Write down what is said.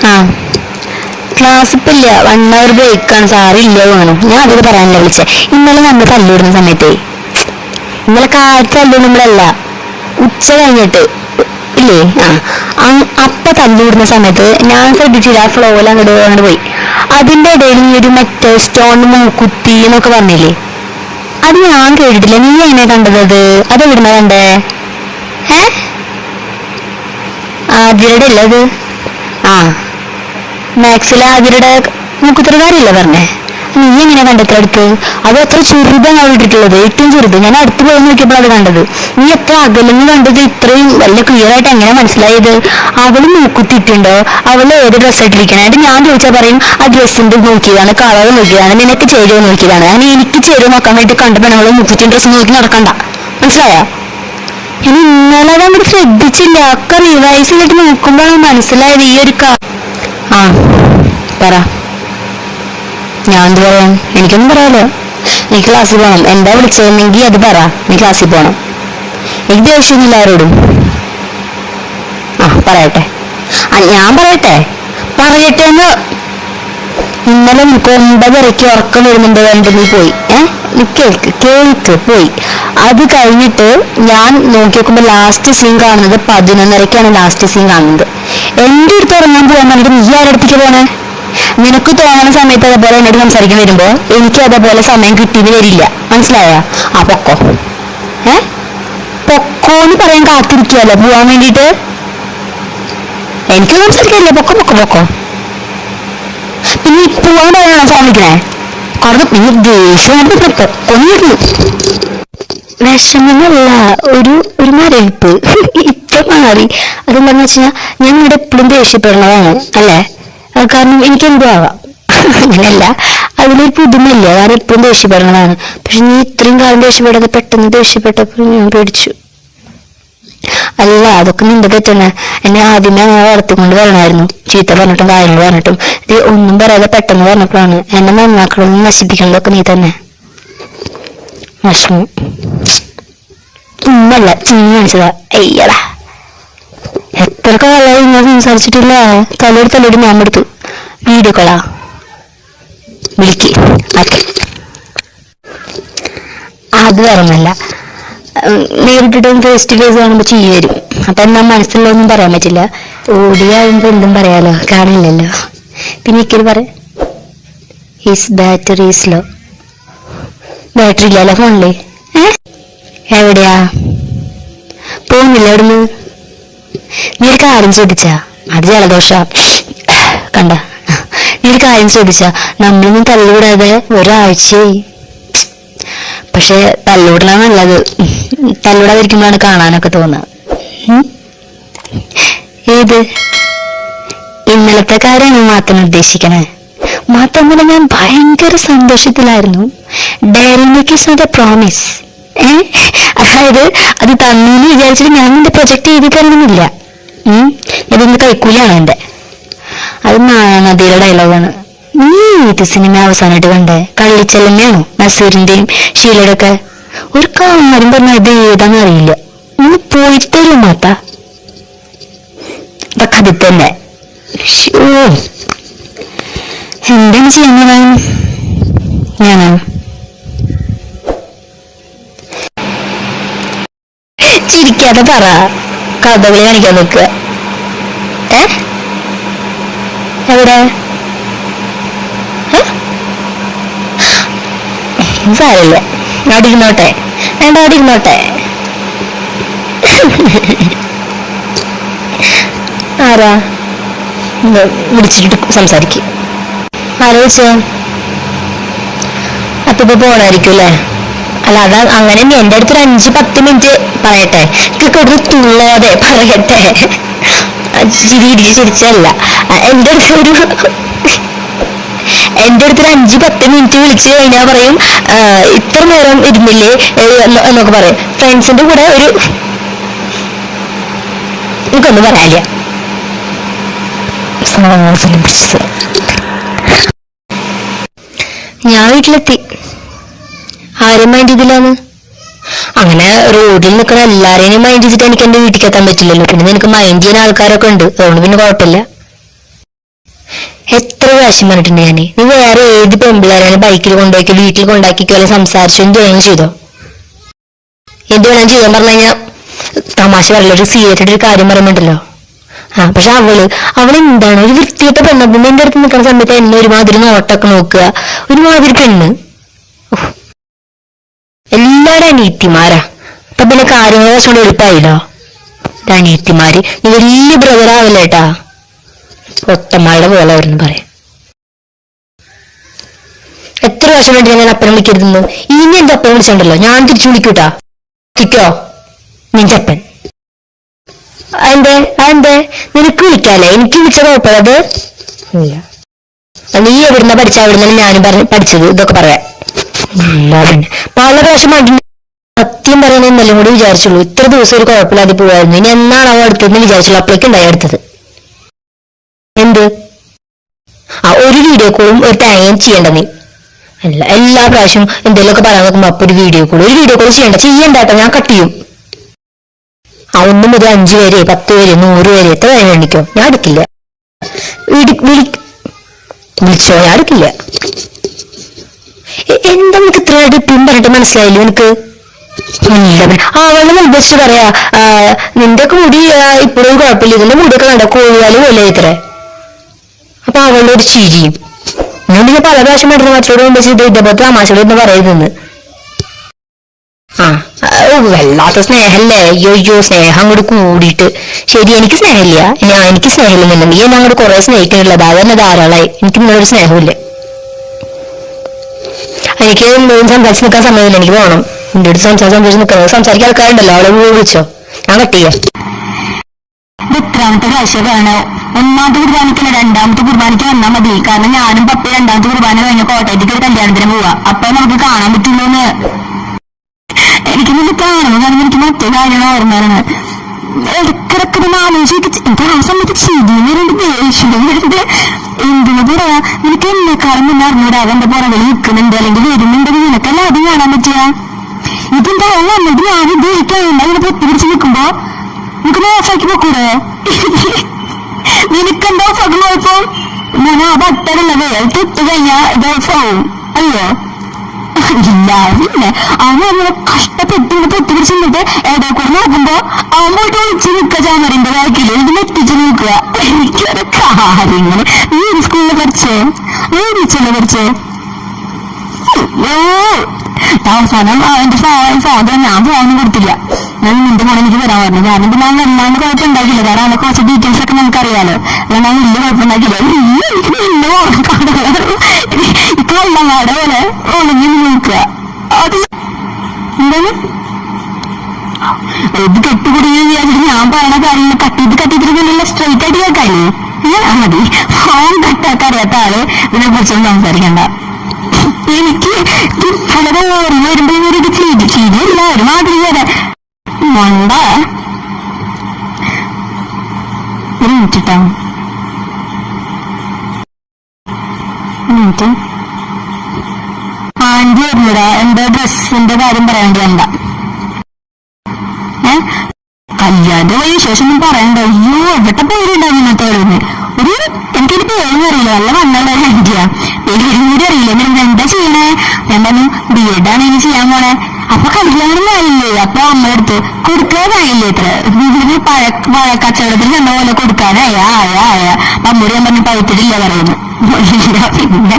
ആ ക്ലാസ് ഇപ്പൊ ഇല്ല, 1 hour ബ്രേക്കാണ്, സാറില്ല വേണം. ഞാൻ അതത് പറയാനല്ല വിളിച്ചേ. ഇന്നലെ നമ്മൾ തല്ലിവിടുന്ന സമയത്തേ, ഇന്നലെ കാലത്ത് തല്ലിവിടുമ്പോഴല്ല, ഉച്ച കഴിഞ്ഞിട്ട് ഇല്ലേ, അപ്പൊ തല്ലിവിടുന്ന സമയത്ത് ഞാൻ ശ്രദ്ധിച്ചില്ല, ആ ഫ്ലോയിൽ അങ്ങോട്ട് പോയി. അതിന്റെ ഇടയിൽ നീ ഒരു മെറ്റൽ സ്റ്റോൺ മൂക്കുത്തി എന്നൊക്കെ പറഞ്ഞില്ലേ, അത് ഞാൻ കേട്ടിട്ടില്ല. നീ എങ്ങനെ കണ്ടത്? അത് എവിടുന്ന കണ്ടേ? ആതിരയുടെ അല്ലേ അത്? ആ മാക്സിലെ ആതിരയുടെ മൂക്കുത്തിരക്കാരില്ല പറഞ്ഞേ. നീ എങ്ങനെ കണ്ടെത്ര അടുത്ത്? അത് അത്ര ചെറുതാണ് അവൾ ഇട്ടിട്ടുള്ളത്, ഏറ്റവും ചെറുത്. ഞാൻ അടുത്ത് പോയി നോക്കിയപ്പോൾ അത് കണ്ടത്. നീ എത്ര അകലെന്ന് കണ്ടത്? ഇത്രയും വലിയ ക്ലിയർ ആയിട്ട് എങ്ങനെ മനസ്സിലായത്? അവള് മൂക്കുത്തിട്ടുണ്ടോ? അവള് ഏത് ഡ്രസ്സ് ഇട്ടിരിക്കണേ? അത് ഞാൻ ചോദിച്ചാൽ പറയും ആ ഡ്രസ്സിന്റെ നോക്കിയതാണ്, കളർ നോക്കിയതാണ്, നിനക്ക് ചേരുവ നോക്കിയതാണ്. അങ്ങനെ എനിക്ക് ചേരുവ നോക്കാൻ വേണ്ടി കണ്ടപ്പോൾ നമ്മൾ മുക്കുറ്റി ഡ്രസ്സ് നോക്കി നടക്കണ്ട, മനസ്സിലായോ? ഇനി ഇന്നലെ അങ്ങോട്ട് ശ്രദ്ധിച്ചില്ല, ഒക്കെ റിവൈസ് ചെയ്തിട്ട് നോക്കുമ്പോഴാണ് മനസ്സിലായത് ഈ ഒരു ആ പറ. ഞാൻ എന്ത് പറയാം? എനിക്കൊന്നും പറയാലോ. എനിക്ക് ക്ലാസ്സിൽ പോകണം. എന്താ വിളിച്ചതെങ്കിൽ അത് പറ. നീ ക്ലാസ്സിൽ പോകണം. എനിക്ക് ദേഷ്യമൊന്നുമില്ല ആരോടും. പറയട്ടെ. ഞാൻ പറയട്ടെ എന്ന്. ഇന്നലെ നിനക്ക് 9:30 ഉറക്കം വരുന്നുണ്ട് കണ്ട് നീ പോയി. നീ കേൾക്ക് പോയി. അത് കഴിഞ്ഞിട്ട് ഞാൻ നോക്കി നോക്കുമ്പോ ലാസ്റ്റ് സീൻ കാണുന്നത് 11:30 ലാസ്റ്റ് സീൻ കാണുന്നത്. എന്റെ അടുത്ത് ഉറങ്ങാൻ പോകാൻ പറഞ്ഞിട്ട് നീ ആരടുത്തേക്ക് പോണേ? നിനക്ക് തോന്നുന്ന സമയത്ത് അതേപോലെ എന്നോട് സംസാരിക്കാൻ വരുമ്പോ എനിക്ക് അതേപോലെ സമയം കിട്ടിയത് വരില്ല, മനസ്സിലായോ? പൊക്കോ. പൊക്കോന്ന് പറയാൻ കാത്തിരിക്കുകയല്ലോ പോവാൻ വേണ്ടിട്ട്. എനിക്ക് സംസാരിക്കാറില്ല. പൊക്കോ പൊക്കോ പൊക്കോ. പിന്നെ പോവാൻ പറയാനാണോ സാധിക്കണേ? കാരണം പിന്നെ ദേഷ്യം പൊക്കൊന്നു. വിഷമമല്ല, ഒരു മരവിപ്പ് ഇപ്പൊ മാറി. അതെന്താന്ന് വെച്ചാൽ ഞാൻ ഇവിടെ എപ്പോഴും ദേഷ്യപ്പെടുന്നതാണ് അല്ലേ? കാരണം എനിക്ക് എന്തോ ആവാം, അങ്ങനെയല്ല, അതിലൊരു പുതുമയില്ല. കാരണം എപ്പോഴും ദേഷ്യപ്പെടുന്നതാണ്. പക്ഷെ നീ ഇത്രയും കാലം ദേഷ്യപ്പെടാതെ പെട്ടെന്ന് ദേഷ്യപ്പെട്ടപ്പോൾ ഞാൻ പേടിച്ചു. അല്ല, അതൊക്കെ നിന്റെ തെറ്റന്നെ. എന്നെ ആദ്യമേ അങ്ങനെ വളർത്തിക്കൊണ്ട് വരണമായിരുന്നു, ചീത്ത പറഞ്ഞിട്ടും കാര്യങ്ങൾ പറഞ്ഞിട്ടും. ഇത് ഒന്നും പറയാതെ പെട്ടെന്ന് പറഞ്ഞപ്പോഴാണ് എന്നെ നന്നാക്കണമെന്ന് നശിപ്പിക്കണതൊക്കെ നീ തന്നെ. വിഷമം ഒന്നല്ല, ചിങ്ങി കാണിച്ചതാ. അയ്യടാ, എത്ര കാലമായി ഞാൻ സംസാരിച്ചിട്ടില്ല. തലോട് ഞാൻ എടുത്തു. വീഡിയോ കോളാ, വിളിക്ക്. അത് വേറൊന്നല്ല, നേരിട്ടിട്ടും ഫേസ് ടു ഫേസ് കാണുമ്പോ ചെയ്യ വരും. അപ്പൊ എന്നാ മനസ്സിലൊന്നും പറയാൻ പറ്റില്ല. ഓടിയാകുമ്പോ എന്തും പറയാലോ, കാണില്ലല്ലോ. പിന്നെ ഇക്കല് പറയാം, his battery is low. Battery ഇല്ലല്ലോ ഫോണില്. എവിടെയാ? പോകുന്നില്ല അവിടുന്ന്. നീ ഒരു കാര്യം ശ്രദ്ധിച്ചാ? അത് ജലദോഷ കണ്ട. നീ ഒരു കാര്യം ശ്രദ്ധിച്ചാ? നമ്മളൊന്നും തല്ലുകൂടാതെ ഒരാഴ്ചയായി. പക്ഷെ തല്ലുകൂടലാണ് നല്ലത്. തല്ലുകൂടാതിരിക്കുമ്പോഴാണ് കാണാനൊക്കെ തോന്നുക. ഏത് ഇന്നലത്തെ കാര്യമാണ് മാത്രം ഉദ്ദേശിക്കണേ? മാത്രമല്ല, ഞാൻ ഭയങ്കര സന്തോഷത്തിലായിരുന്നു. Dairy milk is not a promise. അതായത് അത് തന്നീന്ന് വിചാരിച്ചിട്ട് ഞാൻ നിന്റെ പ്രൊജക്ട് എഴുതി തരുന്നില്ല. ഇതൊന്ന് കൈക്കൂലിയാണ് എന്റെ. അത് നദിയുടെ ഡയലോഗാണ്. നീ ഇത് സിനിമ അവസാനമായിട്ട് കണ്ടേ? കള്ളിച്ചെല്ലമ്മയാണോ നസീറിന്റെയും ഷീലയുടെ ഒക്കെ? ഒരു കാര്യം പറഞ്ഞാൽ ഇത് ഏതാന്ന് അറിയില്ല. ഒന്ന് പോയിട്ടല്ലോ മാത്ത. ഇതൊക്കെ അതിൽ തന്നെ. എന്താണ് ചെയ്യുന്നത്? ഞാനോ? ചിരിക്കാതെ പറ. കഥകളി കാണിക്കാൻ നോക്കുക. എവിടെ? സാരമില്ല, അവിടെ ഇരുന്നോട്ടെ. വേണ്ട, അവിടെ ഇരുന്നോട്ടെ. ആരാ വിളിച്ചിട്ട് സംസാരിക്കും? ആലോചിച്ചോ? അപ്പൊ ഇപ്പൊ പോണായിരിക്കും അല്ലേ? അല്ല, അതാ അങ്ങനെ എന്റെ അടുത്തൊരു 5-10 മിനിറ്റ് പറയട്ടെ. ഇതൊക്കെ തുള്ളാതെ പറയട്ടെ. ചിരിച്ചല്ല, എന്റെ അടുത്തൊരു 5-10 മിനിറ്റ് വിളിച്ചു കഴിഞ്ഞാൽ പറയും ഇത്ര നേരം ഇരുന്നില്ലേ എന്നൊക്കെ പറയും. ഫ്രണ്ട്സിന്റെ കൂടെ എനിക്കൊന്നും പറയാനില്ല. ഞാൻ വീട്ടിലെത്തി. ആരും മൈൻഡ് ചെയ്തില്ലാന്ന്. അങ്ങനെ റോഡിൽ നിൽക്കുന്ന എല്ലാരെയും മൈൻഡ് ചെയ്തിട്ട് എനിക്ക് എന്റെ വീട്ടിലേക്ക് എത്താൻ പറ്റില്ലല്ലോ. പിന്നെ നിനക്ക് മൈൻഡ് ചെയ്യുന്ന ആൾക്കാരൊക്കെ ഉണ്ട്, അതുകൊണ്ട് പിന്നെ കുഴപ്പമില്ല. എത്ര പ്രാവശ്യം പറഞ്ഞിട്ടുണ്ട് ഞാന്, നീ വേറെ ഏത് പെമ്പിള്ളേരാണ് ബൈക്കിൽ കൊണ്ടുപോയി വീട്ടിൽ കൊണ്ടാക്കിക്കോ സംസാരിച്ചോ ജോയിൻ ചെയ്തോ. എന്ത് വേണം ചെയ്യാൻ പറഞ്ഞു കഴിഞ്ഞാൽ തമാശ പറയില്ല, ഒരു സീരിയസ് ആയിട്ട് ഒരു കാര്യം പറയുമ്പോണ്ടല്ലോ. പക്ഷെ അവളെന്താണ് ഒരു വൃത്തിയിട്ട പെണ്ണ എന്റെ അടുത്ത് നിൽക്കുന്ന സമയത്ത് എന്നെ ഒരുമാതിരി നോട്ടൊക്കെ നോക്കുക, ഒരുമാതിരി പെണ്ണ്. എല്ലാരും അനിയത്തിമാരാ. അപ്പൊ പിന്നെ കാര്യങ്ങൾ കുറച്ചുകൂടെ എളുപ്പമായില്ലോ. അനിയത്തിമാര് നീ വലിയ ബ്രദറാവില്ലേട്ടാ, ഒത്തമ്മയുടെ പോലെ അവരെന്ന് പറയാം. എത്ര വർഷം വേണ്ടി ഞാൻ അപ്പനെ വിളിക്കരുതെന്ന്, ഇനി എന്റെ അപ്പനെ വിളിച്ചിട്ടുണ്ടല്ലോ ഞാൻ തിരിച്ചു വിളിക്കൂട്ടാ. കിട്ടോ നിന്റെ അപ്പൻ? അതെന്തേ നിനക്ക് വിളിക്കാല്ലേ, എനിക്ക് വിളിച്ച കുഴപ്പമില്ലത്. നീ എവിടുന്ന പഠിച്ച അവിടുന്ന് ഞാനും പഠിച്ചത് ഇതൊക്കെ പറയാം. പിന്നെ പല പ്രാവശ്യം സത്യം പറയണ എന്നെല്ലാം കൂടി വിചാരിച്ചുള്ളൂ. ഇത്ര ദിവസം ഒരു കുഴപ്പമില്ലാതെ പോവായിരുന്നു. ഇനി എന്നാണ് അവ അടുത്തതെന്ന് വിചാരിച്ചുള്ളൂ. അപ്പോഴേക്കും ഉണ്ടായി അടുത്തത്. എന്ത് ഒരു വീഡിയോ കോളും ഒരു തേങ്ങയും ചെയ്യണ്ട നീ. അല്ല എല്ലാ പ്രാവശ്യം എന്തെങ്കിലുമൊക്കെ പറയാൻ നോക്കുമ്പോ അപ്പൊ ഒരു വീഡിയോ കോൾ ചെയ്യണ്ടാട്ടോ, ഞാൻ കട്ട് ചെയ്യും. 1 മുതൽ 5 വരെ 10 വരെ 100 വരെ എത്ര വേണം എണ്ണിക്കോ, ഞാൻ എടുക്കില്ല. വിളിച്ചോ, ഞാൻ എടുക്കില്ല. എന്താ നിനക്ക് ഇത്രയായിട്ട് ഇപ്പം പറഞ്ഞിട്ട് മനസ്സിലായില്ലോ എനിക്ക്? അവള് നിർദ്ദേശിച്ച് പറയാ, നിന്റെ ഒക്കെ മുടി ഇപ്പോഴും കുഴപ്പമില്ല, ഇതിന്റെ മുടിയൊക്കെ കണ്ട കോഴിവാല് പോലെ ഇത്ര. അപ്പൊ അവളുടെ ഒരു ചിരിയും ഞാൻ പല പ്രാവശ്യം മറ്റുള്ള മറ്റുള്ളവരോട് മുമ്പ് ചെയ്ത് ഇതേപോലത്തെ തമാശകളൊന്നും പറയരുതെന്ന്. വല്ലാത്ത സ്നേഹല്ലേ, അയ്യോ സ്നേഹം അങ്ങോട്ട് കൂടിയിട്ട്. ശരി, എനിക്ക് സ്നേഹമില്ല, എനിക്ക് സ്നേഹമില്ലെന്നുണ്ടെങ്കിൽ നീ എന്നെ അങ്ങോട്ട് കുറെ സ്നേഹിക്കുന്നില്ല, അതന്നെ ധാരാളമായി. എനിക്ക് നിന്നൊരു സ്നേഹമില്ല. എനിക്ക് സംസാരിച്ച് നിൽക്കാൻ സമയമില്ല, എനിക്ക് പോകണം. എന്റെ അടുത്ത് സംസാരിച്ച് നിൽക്കുന്നത് സംസാരിക്കാൻ ആൾക്കാരുണ്ടല്ലോ, അവളെ വിളിച്ചോ, ഞാൻ കട്ട് ചെയ്യാം. ഇത് എത്രാമത്തെ പ്രാവശ്യമാണ്? 1ാമത്തെ കുർബാനക്കല്ല 2ാമത്തെ കുർബാനയ്ക്ക് വന്നാൽ മതി. കാരണം ഞാനും പപ്പ 2ാമത്തെ കുർബാന കഴിഞ്ഞ കോട്ടയത്തേക്ക് ഒരു കല്യാണത്തിന് പോവാ. അപ്പൊ നമുക്ക് കാണാൻ പറ്റുള്ളൂന്ന്. എനിക്ക് നിന്ന് കാണുമ്പോൾ കാരണം എനിക്ക് മറ്റേ കാര്യങ്ങൾ ഓർമ്മയാണ്. ഇടക്കിടക്ക് ആലോചിച്ച് എനിക്ക് ആ സമയത്ത് ചിരിയുന്നുണ്ട്, ദേഷ്യം വരുന്നുണ്ട്. എന്തിനു പറയാ, നിനക്ക് എന്നെക്കാളും മുന്നേ അറിഞ്ഞൂടാ അവന്റെ പുറകിൽ നിൽക്കുന്നുണ്ട് അല്ലെങ്കിൽ വരുന്നുണ്ടെങ്കിൽ നിനക്കല്ല അത് കാണാൻ പറ്റുക. ഇതെന്താ വന്നിട്ട് ഞാൻ ഉപയോഗിക്കാറുണ്ട് അങ്ങനെ പൊത്തിപ്പിടിച്ച് നിൽക്കുമ്പോ നിനക്ക് ഓഫാക്കി പോക്കൂടെ? നിനക്കെന്താ ഓഫാക്കി പോയപ്പോ ഞാൻ ആ ബട്ടണുള്ളത് തൊട്ട് കഴിഞ്ഞാ ഇത് ഓഫാവും അയ്യോ. ഇല്ല പിന്നെ അവൻ കഷ്ടപ്പെട്ട് പൊത്തിപ്പിടിച്ച് നിന്നിട്ട് എവിടെ കൂടെ നോക്കുമ്പോ അവൻ പോയിട്ട് ഒളിച്ച് നിൽക്കുക ചാമറിന്റെ ബാക്കിൽ ഇത് നെറ്റിച്ച് നോക്കുക. എനിക്കൊരു കാര്യങ്ങള് നീ സ്കൂളിൽ പഠിച്ചോ, പഠിച്ചോ? അവസാനം അവന്റെ ഫാദർ ഞാൻ ഫോണൊന്നും കൊടുത്തില്ല. ഞാൻ നിന്റെ ഫോൺ എനിക്ക് വരാൻ പറഞ്ഞു. കാരണം പിന്നെ അവൻ വല്ലാണ്ട് കുഴപ്പമുണ്ടാക്കില്ല, കാരണം അവനെ കുറച്ച് ഡീറ്റെയിൽസ് ഒക്കെ നമുക്കറിയാലോ. അതുകൊണ്ട് അവൻ വലിയ കുഴപ്പമുണ്ടാക്കില്ല. എനിക്ക് നിന്നെ ഇപ്പൊ വെള്ളങ്ങാടെ പോലെ ഒളിഞ്ഞു നോക്കുക. അത് എന്താണ് ഇത് കെട്ടുകുടുങ്ങി വിചാരിച്ചിട്ട് ഞാൻ പറയുന്ന കാര്യങ്ങൾ കട്ടിട്ട് സ്ട്രൈറ്റ് ആയിട്ട് കേൾക്കാല്ലേ? മതി. ഫോൺ കട്ടാക്കാൻ അറിയാത്ത ആള് ഇതിനെ കുറിച്ചൊന്നും സംസാരിക്കണ്ട. എനിക്ക് വളരെ ഓർമ്മ വരുമ്പോ ഒരു ചിരിയില്ല, ഒരു മാതിരി വരെ മണ്ട. ഒരു മിനിറ്റിട്ടാ, ആൻറ്റി വരുന്നടാ. എന്താ ഡ്രസ്സിന്റെ കാര്യം പറയാണ്ട് വേണ്ട. കല്യാണത്തെ പോയി വിശേഷം ഒന്നും പറയണ്ട. അയ്യോ എവിടെ പേരുണ്ടാവും ഇന്നത്തെ വരുന്നത്. എനിക്കൊരു പേരൊന്നും അറിയില്ല, നല്ല വണ്ണുള്ള ഒരു ആൻറ്റിയാ. പേരും കൂടി അറിയില്ല. എന്നിട്ട് എന്താ ചെയ്യണേ? ഞാൻ പറഞ്ഞു B.Ed ആണ് ഇനി ചെയ്യാൻ പോണേ. അപ്പൊ കല്യാണം ആയില്ലേ? അപ്പൊ അമ്മ എടുത്ത് കൊടുക്കാനായില്ലേ? ഇത്ര കച്ചവടത്തിൽ എന്ന പോലെ കൊടുക്കാനായ അമ്മൂടി ഞാൻ പറഞ്ഞു പഴുത്തിട്ടില്ല പറയുന്നു. പിന്നെ